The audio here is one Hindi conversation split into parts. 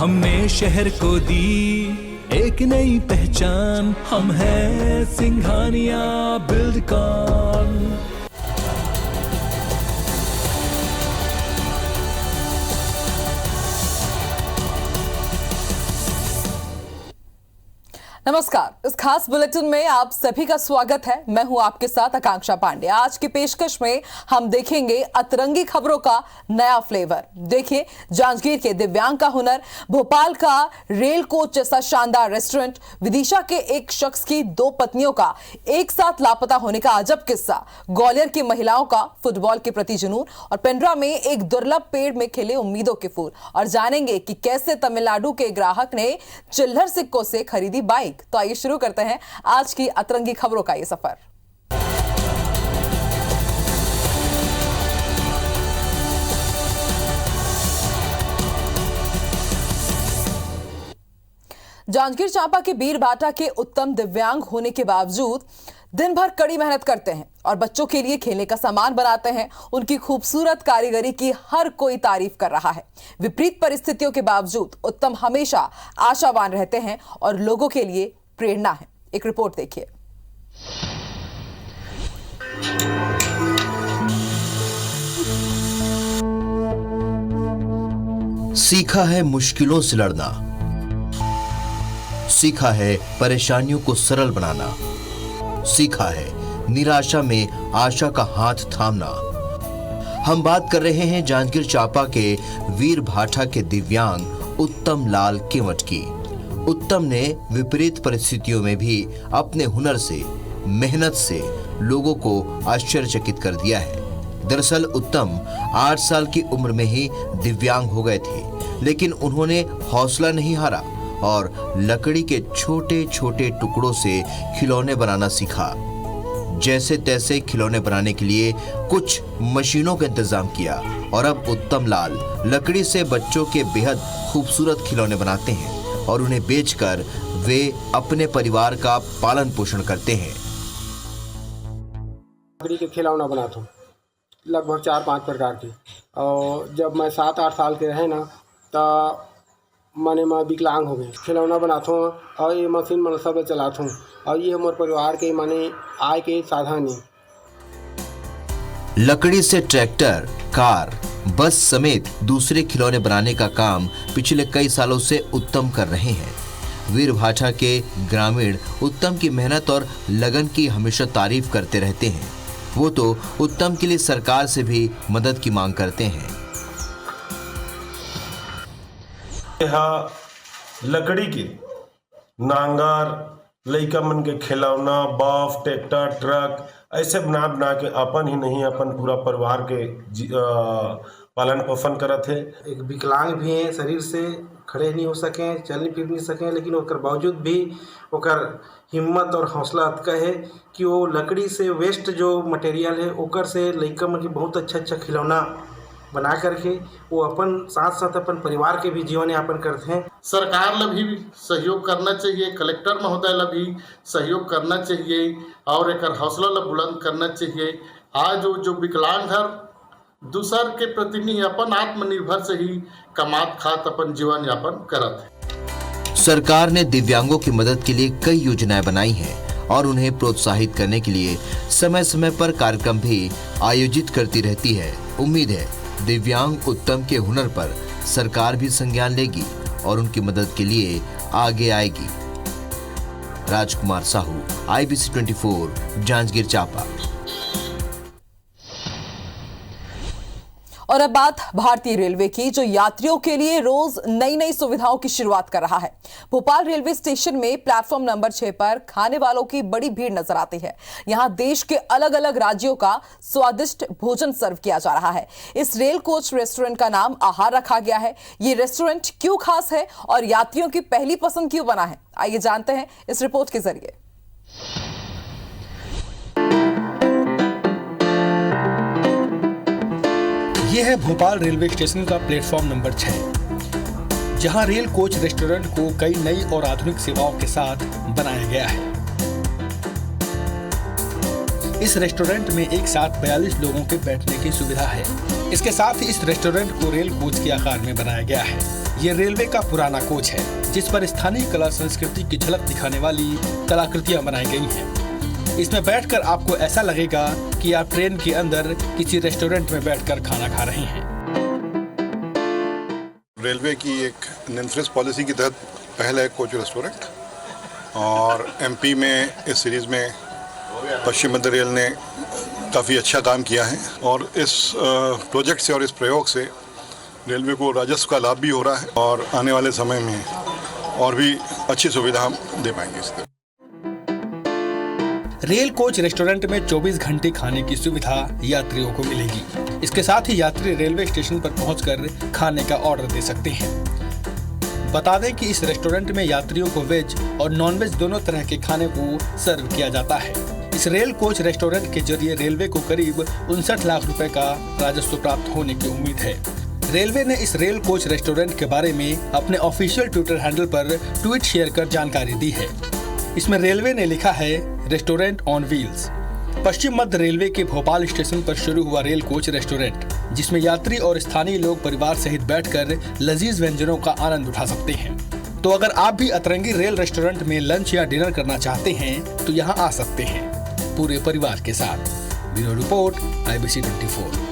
हमने शहर को दी एक नई पहचान, हम हैं सिंघानिया बिल्डकॉन। नमस्कार, इस खास बुलेटिन में आप सभी का स्वागत है। मैं हूं आपके साथ आकांक्षा पांडे। आज की पेशकश में हम देखेंगे अतरंगी खबरों का नया फ्लेवर। देखिए जांजगीर के दिव्यांग का हुनर, भोपाल का रेल कोच जैसा शानदार रेस्टोरेंट, विदिशा के एक शख्स की 2 पत्नियों का एक साथ लापता होने का अजब किस्सा, ग्वालियर की महिलाओं का फुटबॉल के प्रति जुनून और पेंड्रा में एक दुर्लभ पेड़ में खिले उम्मीदों के फूल। और जानेंगे कि कैसे तमिलनाडु के ग्राहक ने चिल्लर सिक्कों से खरीदी बाइक। तो आइए शुरू करते हैं आज की अतरंगी खबरों का ये सफर। जांजगीर चांपा के बीरभाटा के उत्तम दिव्यांग होने के बावजूद दिन भर कड़ी मेहनत करते हैं और बच्चों के लिए खेलने का सामान बनाते हैं। उनकी खूबसूरत कारीगरी की हर कोई तारीफ कर रहा है। विपरीत परिस्थितियों के बावजूद उत्तम हमेशा आशावान रहते हैं और लोगों के लिए प्रेरणा है। एक रिपोर्ट देखिए। सीखा है मुश्किलों से लड़ना, सीखा है परेशानियों को सरल बनाना, सीखा है निराशा में आशा का हाथ थामना। हम बात कर रहे हैं जांजगीर चांपा के वीर भाठा के दिव्यांग उत्तम लाल केवट की। उत्तम ने विपरीत परिस्थितियों में भी अपने हुनर से, मेहनत से लोगों को आश्चर्यचकित कर दिया है। दरअसल उत्तम 8 साल की उम्र में ही दिव्यांग हो गए थे, लेकिन उन्होंने हौसला नहीं हारा और लकड़ी के छोटे छोटे टुकड़ों से खिलौने बनाना सीखा। जैसे तैसे खिलौने बनाने के लिए कुछ मशीनों का इंतजाम किया और अब उत्तम लाल लकड़ी से बच्चों के बेहद खूबसूरत खिलौने बनाते हैं और उन्हें बेचकर वे अपने परिवार का पालन पोषण करते हैं। लकड़ी के खिलौना बनाता हूँ, लगभग 4-5 प्रकार की। और जब मैं 7-8 साल के रहे ना, तो मैं विकलांग हो गए। खिलौना बनाता हूँ और ये मशीन मैं सब चलाता हूँ और ये हमारे परिवार के आय के साधन है। लकड़ी से ट्रैक्टर, कार, बस समेत दूसरे खिलौने बनाने का काम पिछले कई सालों से उत्तम कर रहे हैं। वीर भाठा के ग्रामीण उत्तम की मेहनत और लगन की हमेशा तारीफ करते रहते हैं। वो तो उत्तम के लिए सरकार से भी मदद की मांग करते हैं। यहाँ लकड़ी के नांगर, लइका मन के खिलौना, बफ, ट्रैक्टर, ट्रक ऐसे बना बना के अपन ही नहीं अपन पूरा परिवार के पालन पोषण करत है। एक विकलांग भी है, शरीर से खड़े नहीं हो सके, चल फिर नहीं सके, लेकिन ओकर बावजूद भी ओकर हिम्मत और हौसला अतका है कि वो लकड़ी से वेस्ट जो मटेरियल है ओकर से लइका मन के बहुत अच्छा खिलौना बना करके वो अपन साथ साथ अपन परिवार के भी जीवन यापन करते हैं। सरकार ला भी सहयोग करना चाहिए, कलेक्टर महोदय ला भी सहयोग करना चाहिए और एक हौसला ला बुलंद करना चाहिए। आज जो विकलांग हर दूसर के प्रति नहीं, अपन आत्मनिर्भर से ही कमात खात अपन जीवन यापन करत है। सरकार ने दिव्यांगों की मदद के लिए कई योजनाएं बनाई हैं और उन्हें प्रोत्साहित करने के लिए समय समय पर कार्यक्रम भी आयोजित करती रहती है। उम्मीद है दिव्यांग उत्तम के हुनर पर सरकार भी संज्ञान लेगी और उनकी मदद के लिए आगे आएगी। राजकुमार साहू, IBC 24, जांजगीर चांपा। और अब बात भारतीय रेलवे की, जो यात्रियों के लिए रोज नई नई सुविधाओं की शुरुआत कर रहा है। भोपाल रेलवे स्टेशन में प्लेटफॉर्म नंबर 6 पर खाने वालों की बड़ी भीड़ नजर आती है। यहां देश के अलग अलग राज्यों का स्वादिष्ट भोजन सर्व किया जा रहा है। इस रेल कोच रेस्टोरेंट का नाम आहार रखा गया है। ये रेस्टोरेंट क्यों खास है और यात्रियों की पहली पसंद क्यों बना है, आइए जानते हैं इस रिपोर्ट के जरिए। यह है भोपाल रेलवे स्टेशन का प्लेटफॉर्म नंबर 6, जहां रेल कोच रेस्टोरेंट को कई नई और आधुनिक सेवाओं के साथ बनाया गया है। इस रेस्टोरेंट में एक साथ 42 लोगों के बैठने की सुविधा है। इसके साथ ही इस रेस्टोरेंट को रेल कोच के आकार में बनाया गया है। ये रेलवे का पुराना कोच है जिस पर स्थानीय कला संस्कृति की झलक दिखाने वाली कलाकृतियां बनाई गई हैं। इसमें बैठकर आपको ऐसा लगेगा कि आप ट्रेन के अंदर किसी रेस्टोरेंट में बैठकर खाना खा रहे हैं। रेलवे की एक निम्फ्रेस पॉलिसी के तहत पहला है कोच रेस्टोरेंट, और एमपी में इस सीरीज़ में पश्चिम मध्य रेल ने काफ़ी अच्छा काम किया है, और इस प्रोजेक्ट से और इस प्रयोग से रेलवे को राजस्व का लाभ भी हो रहा है, और आने वाले समय में और भी अच्छी सुविधा हम दे पाएंगे इससे। रेल कोच रेस्टोरेंट में 24 घंटे खाने की सुविधा यात्रियों को मिलेगी। इसके साथ ही यात्री रेलवे स्टेशन पर पहुंचकर खाने का ऑर्डर दे सकते हैं। बता दें कि इस रेस्टोरेंट में यात्रियों को वेज और नॉनवेज दोनों तरह के खाने को सर्व किया जाता है। इस रेल कोच रेस्टोरेंट के जरिए रेलवे को करीब 59 लाख रुपए का राजस्व प्राप्त होने की उम्मीद है। रेलवे ने इस रेल कोच रेस्टोरेंट के बारे में अपने ऑफिशियल ट्विटर हैंडल पर ट्वीट शेयर कर जानकारी दी है। इसमें रेलवे ने लिखा है, restaurant on wheels. Paschim Madhya railway के भोपाल स्टेशन पर शुरू हुआ रेल कोच रेस्टोरेंट, जिसमें यात्री और स्थानीय लोग परिवार सहित बैठकर लजीज व्यंजनों का आनंद उठा सकते हैं। तो अगर आप भी अतरंगी रेल रेस्टोरेंट में लंच या डिनर करना चाहते हैं तो यहाँ आ सकते हैं पूरे परिवार के साथ। Bureau report, IBC 24।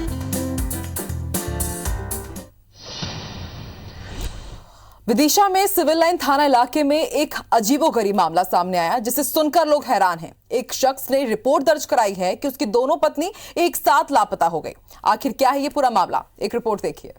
विदिशा में सिविल लाइन थाना इलाके में एक अजीबोगरीब मामला सामने आया जिसे सुनकर लोग हैरान हैं। एक शख्स ने रिपोर्ट दर्ज कराई है कि उसकी दोनों पत्नी एक साथ लापता हो गई। आखिर क्या है ये पूरा मामला, एक रिपोर्ट देखिए।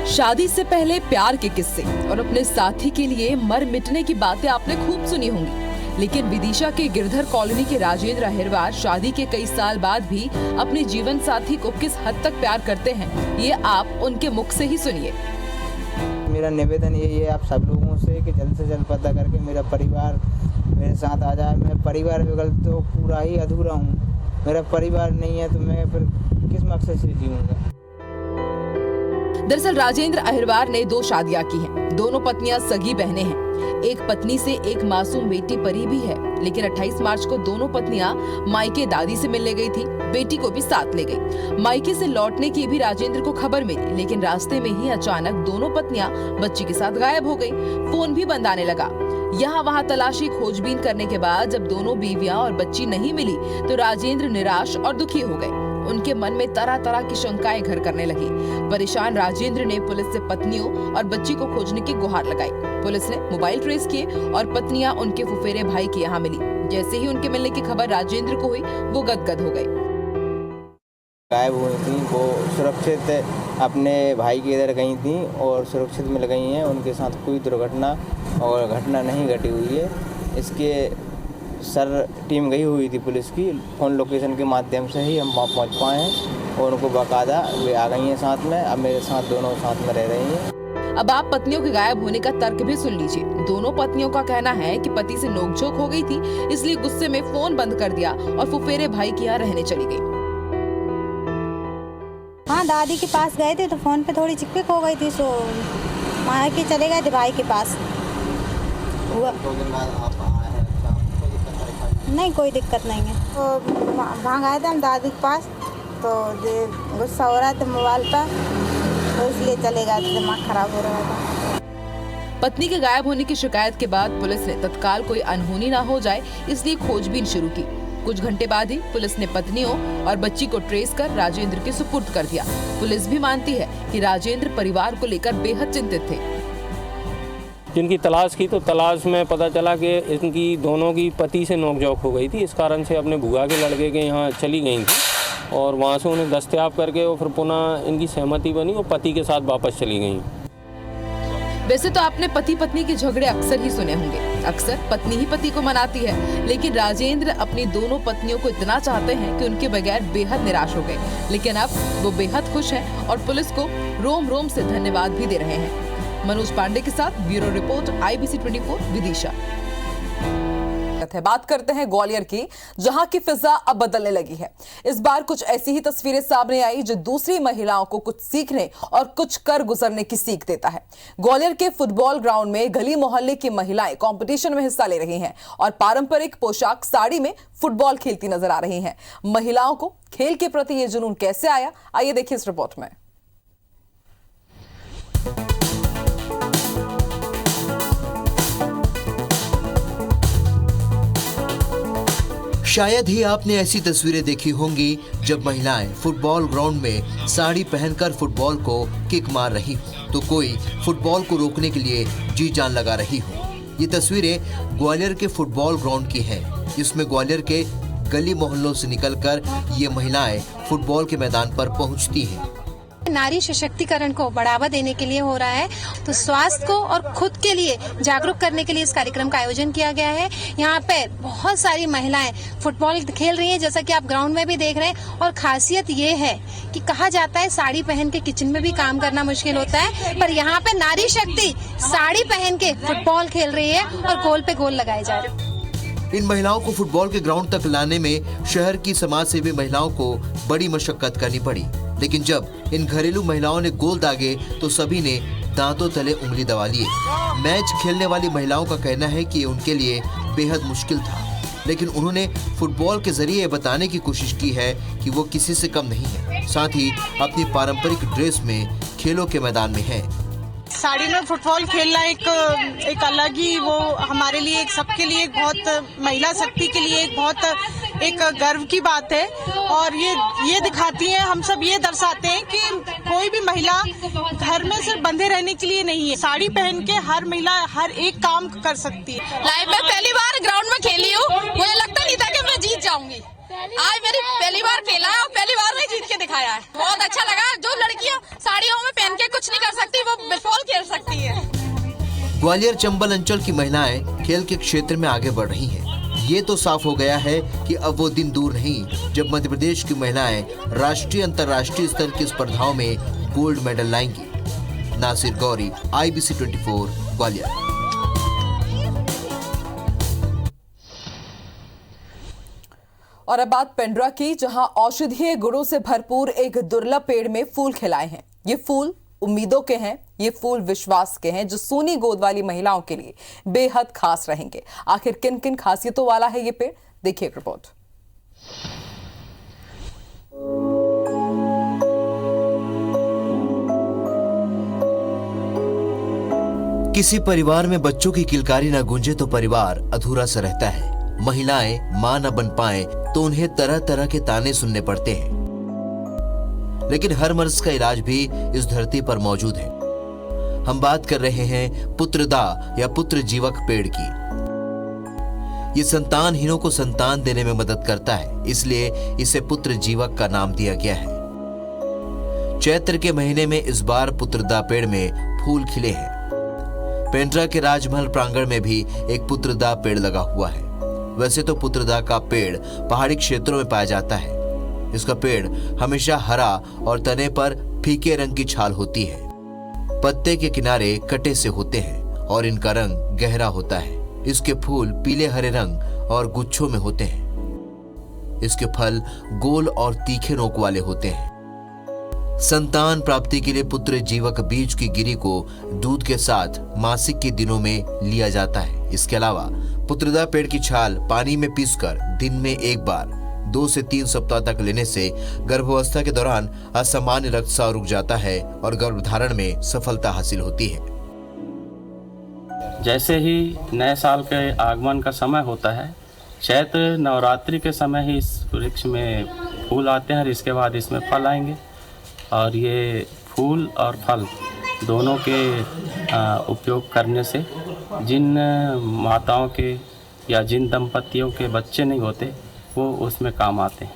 शादी से पहले प्यार के किस्से और अपने साथी के लिए मर मिटने की बातें आपने खूब सुनी होंगी, लेकिन विदिशा के गिरधर कॉलोनी के राजेंद्र अहिरवार शादी के कई साल बाद भी अपने जीवन साथी को किस हद तक प्यार करते हैं, ये आप उनके मुख से ही सुनिए। मेरा निवेदन यही है आप सब लोगों से कि जल्द से जल्द पता करके मेरा परिवार मेरे साथ आ जाए। मैं परिवार बगैर तो पूरा ही अधूरा हूँ। मेरा परिवार नहीं है तो मैं फिर किस मकसद से जीऊँगा। दरअसल राजेंद्र अहिरवार ने 2 शादियां की हैं। दोनों पत्नियां सगी बहनें हैं। एक पत्नी से एक मासूम बेटी परी भी है, लेकिन 28 मार्च को दोनों पत्नियां मायके दादी से मिलने गई थी। बेटी को भी साथ ले गई। मायके से लौटने की भी राजेंद्र को खबर मिली, लेकिन रास्ते में ही अचानक दोनों पत्नियां बच्ची के साथ गायब हो गई। फोन भी बंद आने लगा। यहाँ वहाँ तलाशी खोजबीन करने के बाद जब दोनों बीवियां और बच्ची नहीं मिली तो राजेंद्र निराश और दुखी हो गए। उनके मन में तरह तरह की शंकाएं घर करने लगी। परेशान राजेंद्र ने पुलिस से पत्नियों और बच्ची को खोजने की गुहार लगाई। पुलिस ने मोबाइल ट्रेस किए और पत्नियां उनके फुफेरे भाई के यहाँ मिली। जैसे ही उनके मिलने की खबर राजेंद्र को हुई, वो गदगद हो गए। गायब हुई थी, वो सुरक्षित अपने भाई के इधर गई थी और सुरक्षित मिल गई हैं। उनके साथ कोई दुर्घटना और घटना नहीं घटी हुई है। इसके सर टीम गई हुई थी पुलिस की, फोन लोकेशन के माध्यम से ही हम वहाँ पहुँच पाए हैं और उनको बाकायदा वे आ गई हैं साथ में। अब मेरे साथ दोनों साथ में रह रही हैं। अब आप पत्नियों के गायब होने का तर्क भी सुन लीजिए। दोनों पत्नियों का कहना है कि पति से नोकझोंक हो गई थी, इसलिए गुस्से में फोन बंद कर दिया और फुफेरे भाई के यहाँ रहने चली गई। हाँ, दादी के पास गए थे तो फोन पे थोड़ी चिकपिक हो गई थी, सो माँ के चले गए थे भाई के पास। हुआ 2 दिन बाद आप आए हैं, नहीं, कोई दिक्कत नहीं है। तो वहाँ गए थे हम दादी के पास, तो गुस्सा हो रहा था मोबाइल पर, तो इसलिए चले गए थे, दिमाग खराब हो रहा था। पत्नी के गायब होने की शिकायत के बाद पुलिस ने तत्काल कोई अनहोनी ना हो जाए इसलिए खोजबीन शुरू की। कुछ घंटे बाद ही पुलिस ने पत्नियों और बच्ची को ट्रेस कर राजेंद्र के सुपुर्द कर दिया। पुलिस भी मानती है कि राजेंद्र परिवार को लेकर बेहद चिंतित थे। जिनकी तलाश की तो तलाश में पता चला कि इनकी दोनों की पति से नोकझोंक हो गई थी। इस कारण से अपने बुआ के लड़के के यहाँ चली गई थी और वहाँ से उन्हें दस्तयाब करके और फिर पुनः इनकी सहमति बनी और पति के साथ वापस चली गई। वैसे तो आपने पति पत्नी के झगड़े अक्सर ही सुने होंगे। अक्सर पत्नी ही पति को मनाती है, लेकिन राजेंद्र अपनी दोनों पत्नियों को इतना चाहते हैं कि उनके बगैर बेहद निराश हो गए। लेकिन अब वो बेहद खुश हैं और पुलिस को रोम रोम से धन्यवाद भी दे रहे हैं। मनोज पांडे के साथ ब्यूरो रिपोर्ट, IBC 24 विदिशा। स्वागत है। बात करते हैं ग्वालियर की, जहां की फिजा अब बदलने लगी है। इस बार कुछ ऐसी ही तस्वीरें सामने आई जो दूसरी महिलाओं को कुछ सीखने और कुछ कर गुजरने की सीख देता है। ग्वालियर के फुटबॉल ग्राउंड में गली मोहल्ले की महिलाएं कंपटीशन में हिस्सा ले रही हैं और पारंपरिक पोशाक साड़ी में फुटबॉल खेलती नजर आ रही हैं। महिलाओं को खेल के प्रति ये जुनून कैसे आया, आइए देखिए इस रिपोर्ट में। शायद ही आपने ऐसी तस्वीरें देखी होंगी जब महिलाएं फुटबॉल ग्राउंड में साड़ी पहनकर फुटबॉल को किक मार रही हो तो कोई फुटबॉल को रोकने के लिए जी जान लगा रही हो। ये तस्वीरें ग्वालियर के फुटबॉल ग्राउंड की हैं, जिसमें ग्वालियर के गली मोहल्लों से निकलकर ये महिलाएं फुटबॉल के मैदान पर पहुंचती हैं। नारी सशक्तिकरण को बढ़ावा देने के लिए हो रहा है, तो स्वास्थ्य को और खुद के लिए जागरूक करने के लिए इस कार्यक्रम का आयोजन किया गया है। यहाँ पे बहुत सारी महिलाएं फुटबॉल खेल रही हैं, जैसा कि आप ग्राउंड में भी देख रहे हैं। और खासियत ये है कि कहा जाता है साड़ी पहन के किचन में भी काम करना मुश्किल होता है, पर यहाँ पे नारी शक्ति साड़ी पहन के फुटबॉल खेल रही है और गोल पे गोल लगाए जा रहे हैं। इन महिलाओं को फुटबॉल के ग्राउंड तक लाने में शहर की समाज सेवी महिलाओं को बड़ी मशक्कत करनी पड़ी, लेकिन जब इन घरेलू महिलाओं ने गोल दागे तो सभी ने दांतों तले उंगली दबा लिए। मैच खेलने वाली महिलाओं का कहना है कि उनके लिए बेहद मुश्किल था, लेकिन उन्होंने फुटबॉल के जरिए बताने की कोशिश की है कि वो किसी से कम नहीं है, साथ ही अपनी पारंपरिक ड्रेस में खेलों के मैदान में है। साड़ी में फुटबॉल खेलना एक अलग ही, वो हमारे लिए सबके लिए बहुत, महिला शक्ति के लिए एक गर्व की बात है। और ये दिखाती है, हम सब ये दर्शाते हैं कि कोई भी महिला घर में सिर्फ बंधे रहने के लिए नहीं है। साड़ी पहन के हर महिला हर एक काम कर सकती है। लाइफ में पहली बार ग्राउंड में खेली हूँ, मुझे लगता नहीं था कि मैं जीत जाऊंगी। आज मेरी पहली बार खेला है और पहली बार में जीत के दिखाया है। बहुत अच्छा लगा। जो लड़कियां साड़ियों में पहन के कुछ नहीं कर सकती, वो फुटबॉल खेल सकती है। ग्वालियर चंबल अंचल की महिलाएं खेल के क्षेत्र में आगे बढ़ रही हैं। ये तो साफ हो गया है कि अब वो दिन दूर नहीं जब मध्य प्रदेश की महिलाएं राष्ट्रीय अंतर्राष्ट्रीय स्तर की स्पर्धाओं में गोल्ड मेडल लाएंगी। नासिर गौरी, IBC 24, ग्वालियर। और अब बात पेंड्रा की, जहां औषधीय गुणों से भरपूर एक दुर्लभ पेड़ में फूल खिलाए हैं। ये फूल उम्मीदों के हैं, ये फूल विश्वास के हैं, जो सूनी गोद वाली महिलाओं के लिए बेहद खास रहेंगे। आखिर किन किन खासियतों वाला है ये पेड़, देखिए एक रिपोर्ट। किसी परिवार में बच्चों की किलकारी न गूंजे तो परिवार अधूरा सा रहता है। महिलाएं मां न बन पाए तो उन्हें तरह तरह के ताने सुनने पड़ते हैं, लेकिन हर मर्ज का इलाज भी इस धरती पर मौजूद है। हम बात कर रहे हैं पुत्रदा या पुत्र जीवक पेड़ की। ये संतानहीनों को संतान देने में मदद करता है, इसलिए इसे पुत्र जीवक का नाम दिया गया है। चैत्र के महीने में इस बार पुत्रदा पेड़ में फूल खिले हैं। पेंड्रा के राजमहल प्रांगण में भी एक पुत्रदा पेड़ लगा हुआ है। वैसे तो पुत्रदा का पेड़ पहाड़ी क्षेत्रों में पाया जाता है। इसका पेड़ हमेशा हरा और तने पर फीके रंग की छाल होती है। पत्ते के किनारे कटे से होते हैं और इनका रंग गहरा होता है। इसके फूल पीले हरे रंग और गुच्छों में होते हैं। इसके फल गोल और तीखे नोक वाले होते हैं। संतान प्राप्ति के लिए पुत्र जीवक बीज की गिरी को दूध के साथ मासिक के दिनों में लिया जाता है। इसके अलावा पुत्रदा पेड़ की छाल पानी में पीसकर दिन में एक बार 2 से 3 सप्ताह तक लेने से गर्भावस्था के दौरान असामान्य रक्तस्राव रुक जाता है और गर्भधारण में सफलता हासिल होती है। जैसे ही नए साल के आगमन का समय होता है, चैत्र नवरात्रि के समय ही इस वृक्ष में फूल आते हैं और इसके बाद इसमें फल आएंगे। और ये फूल और फल दोनों के उपयोग करने से जिन माताओं के या जिन दंपतियों के बच्चे नहीं होते वो उसमें काम आते हैं।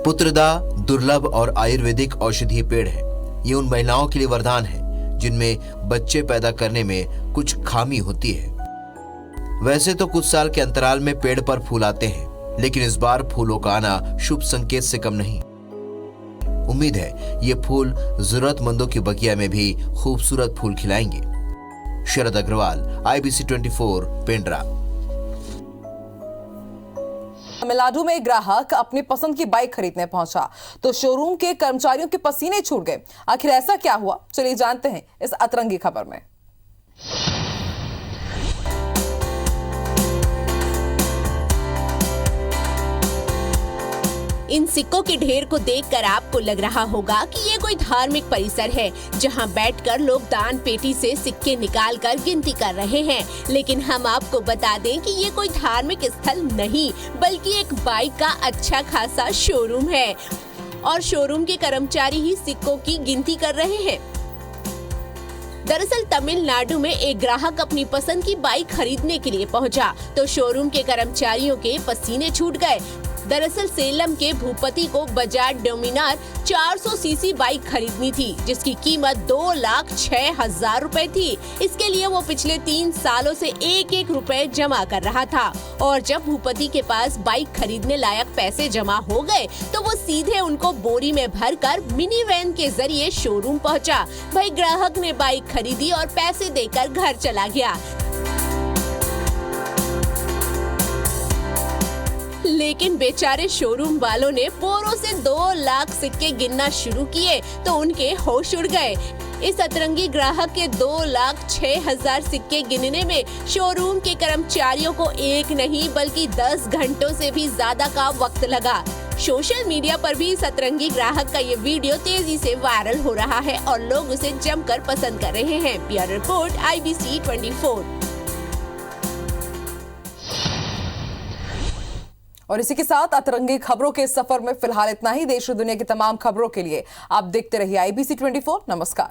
पुत्रदा दुर्लभ और आयुर्वेदिक औषधीय पेड़ है। ये उन महिलाओं के लिए वरदान है जिनमें बच्चे पैदा करने में कुछ खामी होती है। वैसे तो कुछ साल के अंतराल में पेड़ पर फूल आते हैं, लेकिन इस बार फूलों का आना शुभ संकेत से कम नहीं। उम्मीद है ये फूल जरूरतमंदों की बगिया में भी खूबसूरत फूल खिलाएंगे। शरद अग्रवाल, IBC 24, पेंड्रा। तमिलनाडु में एक ग्राहक अपनी पसंद की बाइक खरीदने पहुंचा तो शोरूम के कर्मचारियों के पसीने छूट गए। आखिर ऐसा क्या हुआ, चलिए जानते हैं इस अतरंगी खबर में। इन सिक्कों के ढेर को देखकर आपको लग रहा होगा कि ये कोई धार्मिक परिसर है जहां बैठकर लोग दान पेटी से सिक्के निकालकर गिनती कर रहे हैं। लेकिन हम आपको बता दें कि ये कोई धार्मिक स्थल नहीं बल्कि एक बाइक का अच्छा खासा शोरूम है और शोरूम के कर्मचारी ही सिक्कों की गिनती कर रहे हैं। दरअसल तमिलनाडु में एक ग्राहक अपनी पसंद की बाइक खरीदने के लिए पहुंचा तो शोरूम के कर्मचारियों के पसीने छूट गए। दरअसल सेलम के भूपति को बजाज डोमिनार 400 सीसी बाइक खरीदनी थी जिसकी कीमत 2,06,000 रुपए थी। इसके लिए वो पिछले 3 सालों से 1-1 रुपए जमा कर रहा था और जब भूपति के पास बाइक खरीदने लायक पैसे जमा हो गए तो वो सीधे उनको बोरी में भरकर मिनी वैन के जरिए शोरूम पहुंचा। भाई ग्राहक ने बाइक खरीदी और पैसे देकर घर चला गया। लेकिन बेचारे शोरूम वालों ने बोरों से 2 लाख सिक्के गिनना शुरू किए तो उनके होश उड़ गए। इस अतरंगी ग्राहक के 2,06,000 सिक्के गिनने में शोरूम के कर्मचारियों को एक नहीं बल्कि 10 घंटों से भी ज्यादा का वक्त लगा। सोशल मीडिया पर भी इस अतरंगी ग्राहक का ये वीडियो तेजी से वायरल हो रहा है और लोग उसे जमकर पसंद कर रहे हैं। Bureau report IBC 24। और इसी के साथ अतरंगी खबरों के सफर में फिलहाल इतना ही। देश और दुनिया की तमाम खबरों के लिए आप देखते रहिए IBC 24। नमस्कार।